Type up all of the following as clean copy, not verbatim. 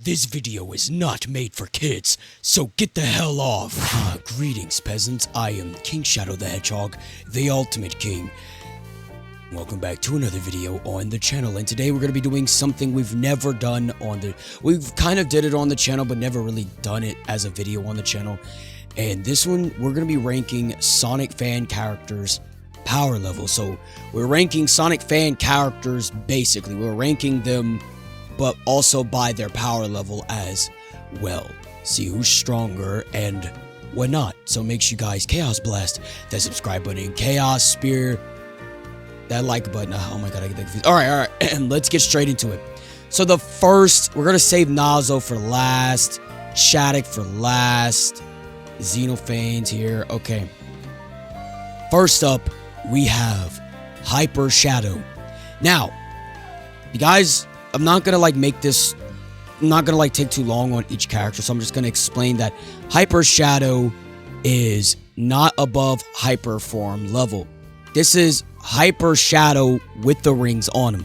This video is not made for kids, so get the hell off. Greetings, peasants. I am King Shadow the Hedgehog, the Ultimate King. Welcome back to another video on the channel, and today we're going to be doing something we've never done on the... We've kind of did it on the channel, but never really done it as a video on the channel. And this one, we're going to be ranking Sonic fan characters power level. So, we're ranking Sonic fan characters, basically. We're ranking them, but also by their power level as well. See who's stronger and whatnot. So make sure you guys Chaos Blast that subscribe button, Chaos Spear, that like button. Oh my god, I get that confused. Alright, and let's get straight into it. So the first, we're gonna save Nazo for last, Shattuck for last, Xenophanes here. Okay. First up, we have Hyper Shadow. Now, you guys, I'm not gonna make this, I'm not gonna take too long on each character, so I'm just gonna explain that Hyper Shadow is not above Hyper Form level. This is Hyper Shadow with the rings on him,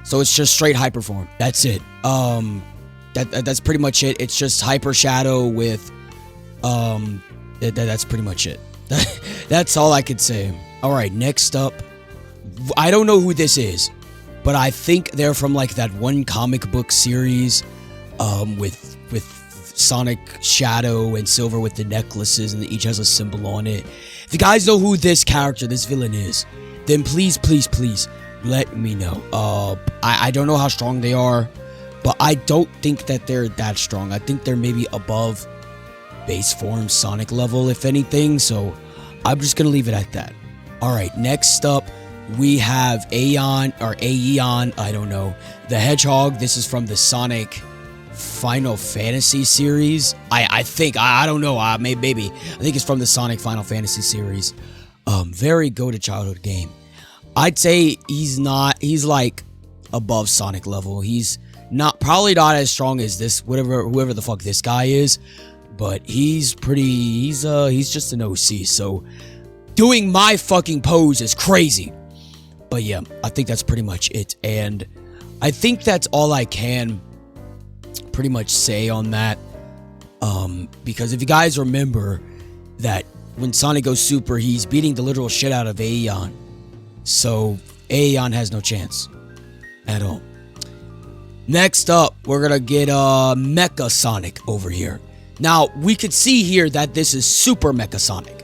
so it's just straight Hyper Form. That's it. That's pretty much it. It's just Hyper Shadow with that's pretty much it. That's all I could say. All right, next up, I don't know who this is, but I think they're from that one comic book series with Sonic Shadow and Silver with the necklaces, and each has a symbol on it. If you guys know who this character, this villain is, then please let me know. I don't know how strong they are, but I don't think that they're that strong. I think they're maybe above base form Sonic level, if anything, so I'm just gonna leave it at that. Alright, next up, we have Aeon, I don't know, the Hedgehog. This is from the Sonic Final Fantasy series. I think, I don't know, maybe. I think it's from the Sonic Final Fantasy series. Very go-to childhood game. I'd say he's above Sonic level. He's probably not as strong as this, whoever the fuck this guy is, but he's just an OC, so doing my fucking pose is crazy. But yeah, I think that's pretty much it, and I think that's all I can pretty much say on that, because if you guys remember that when Sonic goes super, he's beating the literal shit out of Aeon, so Aeon has no chance at all. Next up, we're gonna get Mecca Sonic over here. Now, we could see here that this is Super Mecca Sonic.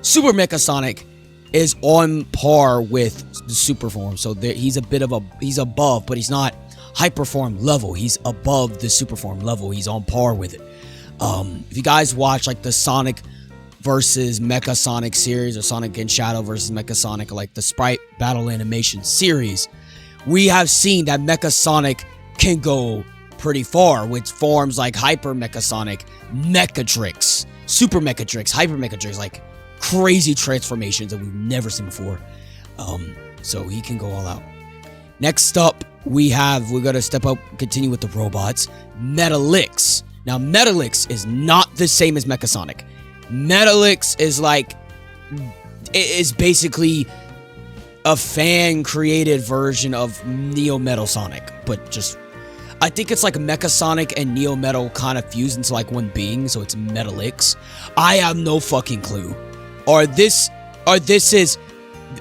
Super Mecca Sonic is on par with the Super Form, so he's above, but he's not Hyper Form level. He's above the Super Form level. He's on par with it. If you guys watch the Sonic versus Mecca Sonic series, or Sonic and Shadow versus Mecca Sonic, the Sprite Battle Animation series, we have seen that Mecca Sonic can go pretty far with forms like Hyper Mecca Sonic, Mechatrix, Super Mechatrix, Hyper Mechatrix, crazy transformations that we've never seen before. So he can go all out. Next up, we're gonna step up, continue with the robots. Metalix. Now, Metalix is not the same as Mecha Sonic. Metalix is basically a fan-created version of Neo Metal Sonic, but just, I think it's Mecha Sonic and Neo Metal kind of fused into one being, so it's Metalix. I have no fucking clue. Or this is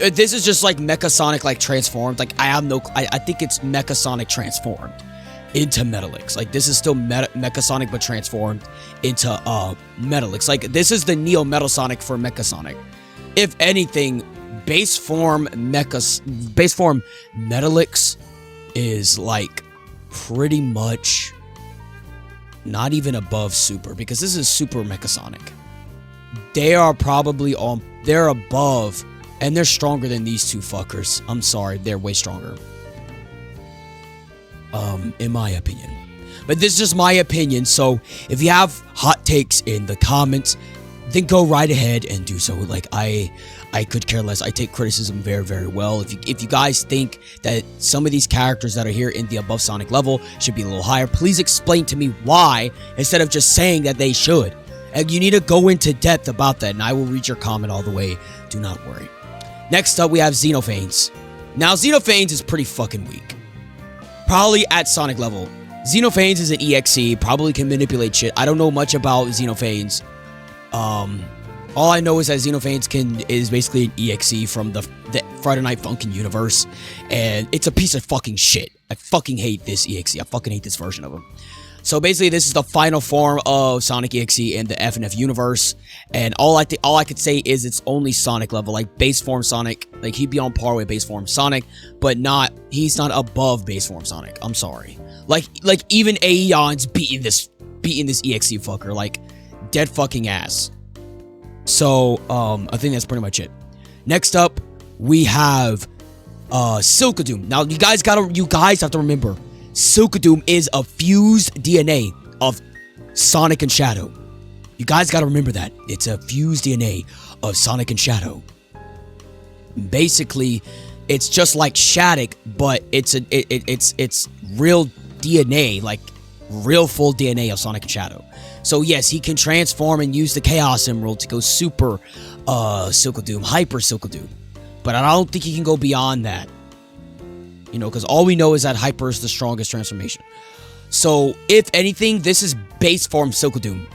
just Mecha Sonic transformed. I think it's Mecha Sonic transformed into Metalix. This is still Mecha Sonic but transformed into Metalix. This is the Neo Metal Sonic for Mecha Sonic. If anything, base form Metalix is pretty much not even above Super, because this is Super Mecha Sonic. They are probably they're above, and they're stronger than these two fuckers. I'm sorry, they're way stronger. In my opinion. But this is just my opinion, so if you have hot takes in the comments, then go right ahead and do so. I could care less. I take criticism very, very well. If you guys think that some of these characters that are here in the above Sonic level should be a little higher, please explain to me why, instead of just saying that they should. And you need to go into depth about that, and I will read your comment all the way. Do not worry. Next up, we have Xenophanes. Now, Xenophanes is pretty fucking weak. Probably at Sonic level. Xenophanes is an EXE, probably can manipulate shit. I don't know much about Xenophanes. All I know is that Xenophanes is basically an EXE from the Friday Night Funkin' universe, and it's a piece of fucking shit. I fucking hate this EXE. I fucking hate this version of him. So basically, this is the final form of Sonic EXE in the FNF universe, and all I could say is it's only Sonic level, like base form Sonic. Like he'd be on par with base form Sonic, but he's not above base form Sonic. I'm sorry. Like even Aeon's beating this EXE fucker, like dead fucking ass. So I think that's pretty much it. Next up, we have Silkadoom. Now you guys have to remember, Silkadoom is a fused DNA of Sonic and Shadow. You guys gotta remember that. It's a fused DNA of Sonic and Shadow. Basically, it's just like Shattuck, but it's real DNA, like real full DNA of Sonic and Shadow. So yes, he can transform and use the Chaos Emerald to go super Silkadoom, Hyper Silkadoom. But I don't think he can go beyond that. You know, because all we know is that Hyper is the strongest transformation. So, if anything, this is base form Silkadoom.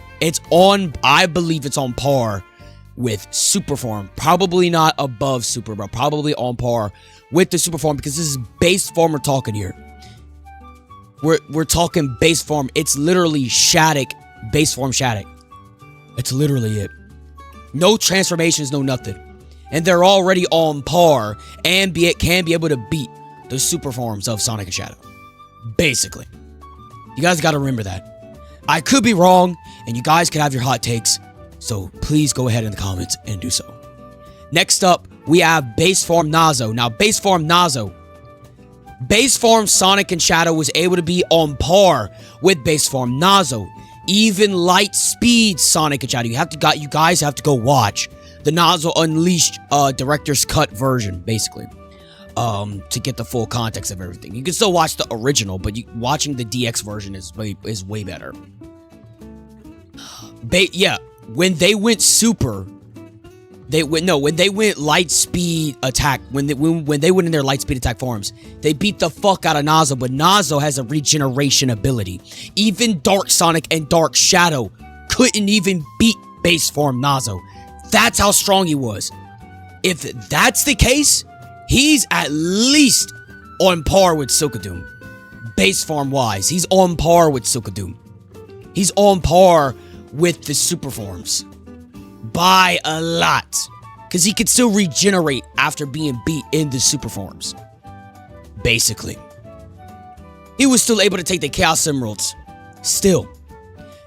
I believe it's on par with Super Form. Probably not above Super, but probably on par with the Super Form, because this is base form we're talking here. We're talking base form. It's literally Shattuck, base form Shattuck. It's literally it. No transformations, no nothing. And they're already on par and can be able to beat the super forms of Sonic and Shadow. Basically. You guys gotta remember that. I could be wrong, and you guys could have your hot takes, so please go ahead in the comments and do so. Next up, we have base form Nazo. Now, base form Nazo. Base form Sonic and Shadow was able to be on par with base form Nazo. Even light speed Sonic and Shadow. You guys have to go watch the Nazo Unleashed director's cut version, basically, to get the full context of everything. You can still watch the original, but watching the DX version is way better. When they went super, when they went light speed attack, when they went in their light speed attack forms, they beat the fuck out of Nazo, but Nazo has a regeneration ability. Even Dark Sonic and Dark Shadow couldn't even beat base form Nazo. That's how strong he was. If that's the case, he's at least on par with Silkadoom. Base form wise, he's on par with Silkadoom. He's on par with the super forms. By a lot. Because he could still regenerate after being beat in the super forms. Basically. He was still able to take the Chaos Emeralds. Still.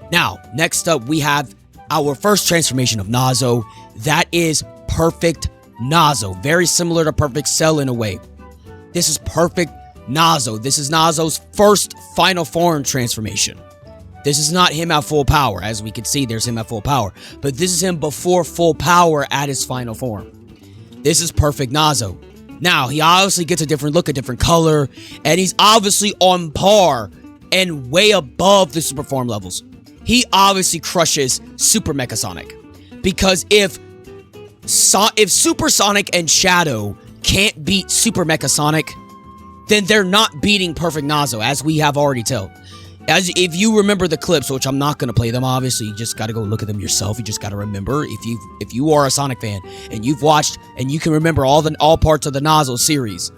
Now, next up we have our first transformation of Nazo. That is Perfect Nazo. Very similar to Perfect Cell in a way. This is Perfect Nazo. This is Nazo's first final form transformation. This is not him at full power. As we can see, there's him at full power. But this is him before full power at his final form. This is Perfect Nazo. Now, he obviously gets a different look, a different color, and he's obviously on par and way above the super form levels. He obviously crushes Super Mecca Sonic. Because if Super Sonic and Shadow can't beat Super Mecca Sonic, then they're not beating Perfect Nazo, as we have already told. If you remember the clips, which I'm not going to play them, obviously, you just got to go look at them yourself. You just got to remember, if you are a Sonic fan, and you've watched, and you can remember all parts of the Nazo series,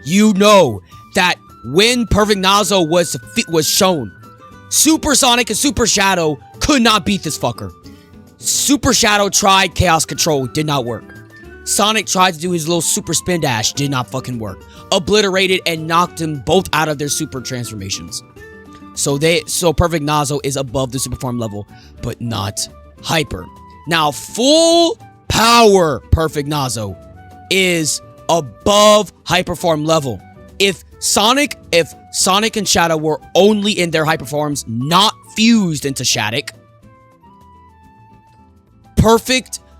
you know that when Perfect Nazo was shown, Super Sonic and Super Shadow could not beat this fucker. Super Shadow tried Chaos Control, did not work. Sonic tried to do his little super spin dash, did not fucking work. Obliterated and knocked them both out of their super transformations. So Perfect Nazo is above the super form level, but not hyper. Now, full power Perfect Nazo is above hyper form level. If Sonic and Shadow were only in their hyper forms, not fused into Shattuck,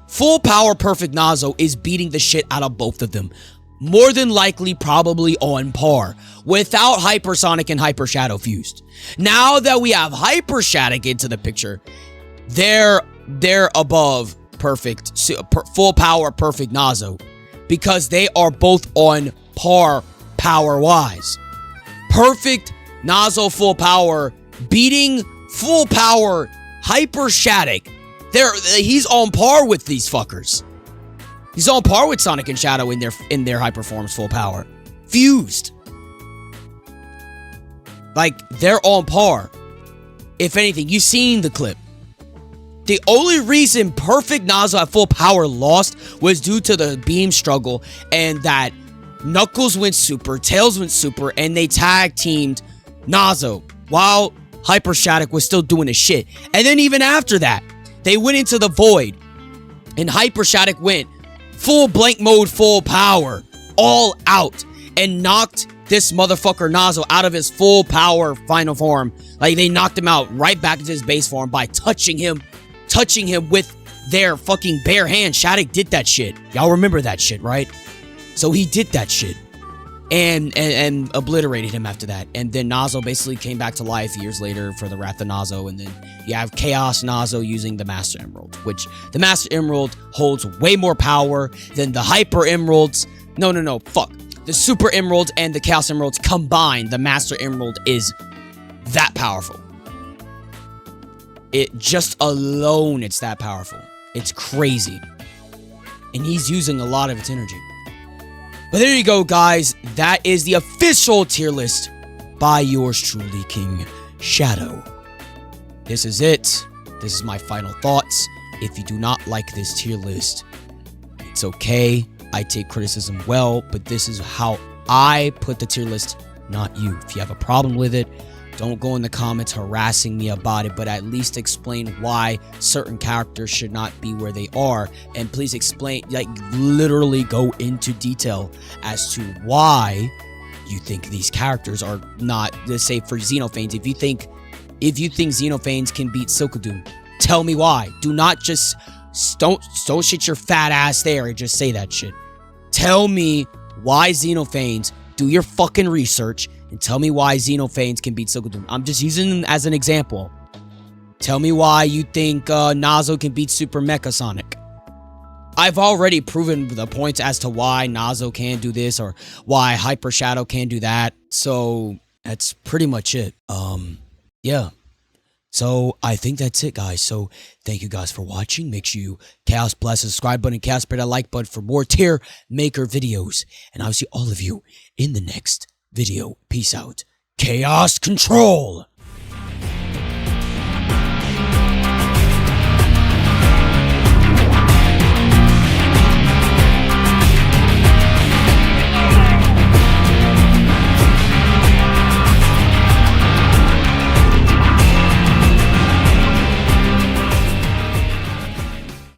full power Perfect Nazo is beating the shit out of both of them. More than likely, probably on par, without Hyper Sonic and Hyper Shadow fused. Now that we have Hyper Shattuck into the picture, they're above full power Perfect Nazo, because they are both on par power-wise. Perfect Nazo full power, beating full power Hyper Shattuck. He's on par with these fuckers. He's on par with Sonic and Shadow in their hyper forms full power. Fused. Like, they're on par. If anything, you've seen the clip. The only reason Perfect Nazo at full power lost was due to the beam struggle, and that Knuckles went super, Tails went super, and they tag teamed Nazo while Hyper Shattuck was still doing his shit. And then even after that, they went into the void, and Hyper Shattuck went full blank mode, full power, all out, and knocked this motherfucker Nazo out of his full power final form. Like, they knocked him out right back into his base form by touching him with their fucking bare hand. Shattuck did that shit. Y'all remember that shit, right? So he did that shit. And obliterated him after that. And then Nazo basically came back to life years later for the Wrath of Nazo. And then you have Chaos Nazo using the Master Emerald, which the Master Emerald holds way more power than the Hyper Emeralds. No, fuck. The Super Emeralds and the Chaos Emeralds combined, the Master Emerald is that powerful. It just alone, it's that powerful. It's crazy. And he's using a lot of its energy. But there you go, guys. That is the official tier list by yours truly, King Shadow. This is it. This is my final thoughts. If you do not like this tier list, it's okay. I take criticism well, but this is how I put the tier list, not you. If you have a problem with it, don't go in the comments harassing me about it, but at least explain why certain characters should not be where they are. And please explain, like, literally go into detail as to why you think these characters are not, let's say for Xenophanes, if you think Xenophanes can beat Silcodoon, tell me why. Do not just, don't shit your fat ass there and just say that shit. Tell me why Xenophanes, do your fucking research, and tell me why Xenophanes can beat Silcodoon. I'm just using them as an example. Tell me why you think Nazo can beat Super Mecca Sonic. I've already proven the points as to why Nazo can do this or why Hyper Shadow can do that. So that's pretty much it. Yeah. So I think that's it, guys. So thank you guys for watching. Make sure you Chaos Blast the subscribe button, Chaos Blast that like button for more tier maker videos. And I'll see all of you in the next video. Peace out. Chaos Control!